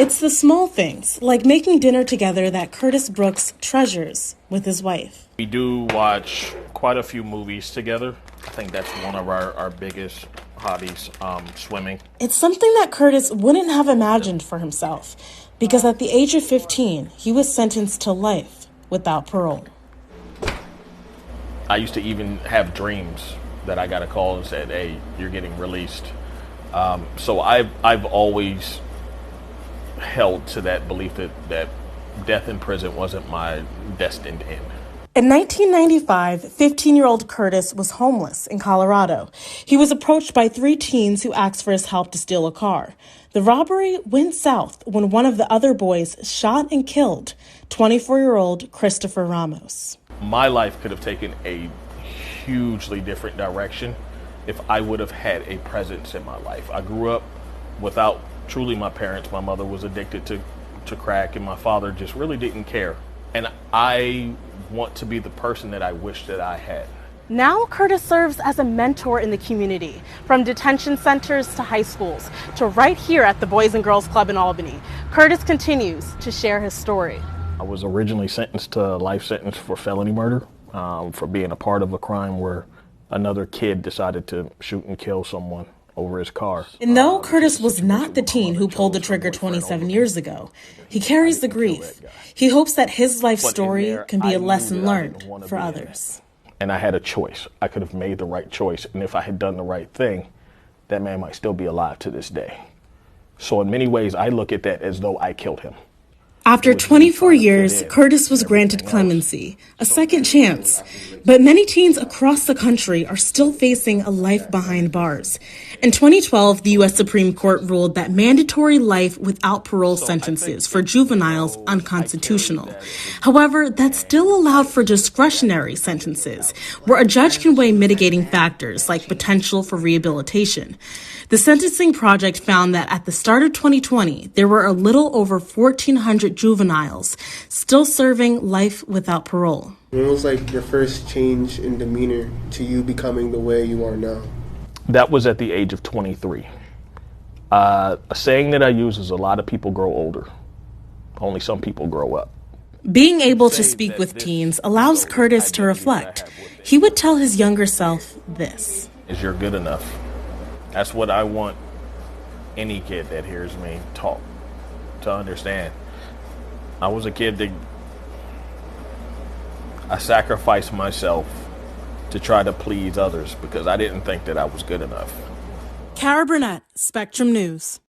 It's the small things, like making dinner together, that Curtis Brooks treasures with his wife. We do watch quite a few movies together. I think that's one of our biggest hobbies, swimming. It's something that Curtis wouldn't have imagined for himself, because at the age of 15, he was sentenced to life without parole. I used to even have dreams that I got a call and said, "Hey, you're getting released." So I've always held to that belief that death in prison wasn't my destined end. In 1995, 15-year-old Curtis was homeless in Colorado. He was approached by 3 teens who asked for his help to steal a car. The robbery went south when one of the other boys shot and killed 24-year-old Christopher Ramos. My life could have taken a hugely different direction if I would have had a presence in my life. I grew up without truly my parents. My mother was addicted to crack, and my father just really didn't care. And I want to be the person that I wish that I had. Now Curtis serves as a mentor in the community, from detention centers to high schools, to right here at the Boys and Girls Club in Albany. Curtis continues to share his story. I was originally sentenced to a life sentence for felony murder, for being a part of a crime where another kid decided to shoot and kill someone over his car. And though Curtis was not the teen who pulled the trigger 27 years ago, he carries the grief. He hopes that his life story can be a lesson learned for others. And I had a choice. I could have made the right choice. And if I had done the right thing, that man might still be alive to this day. So in many ways, I look at that as though I killed him. After 24 years, Curtis was granted clemency, a second chance. But many teens across the country are still facing a life behind bars. In 2012, the U.S. Supreme Court ruled that mandatory life without parole sentences for juveniles unconstitutional. However, that still allowed for discretionary sentences, where a judge can weigh mitigating factors like potential for rehabilitation. The Sentencing Project found that at the start of 2020, there were a little over 1,400 juveniles still serving life without parole. When was like your first change in demeanor to you becoming the way you are now? That was at the age of 23. A saying that I use is a lot of people grow older. Only some people grow up. Being able to speak with teens allows Curtis to reflect. He would tell his younger self this. Is you're good enough. That's what I want any kid that hears me talk to understand. I was a kid that I sacrificed myself to try to please others because I didn't think that I was good enough. Kara Burnett, Spectrum News.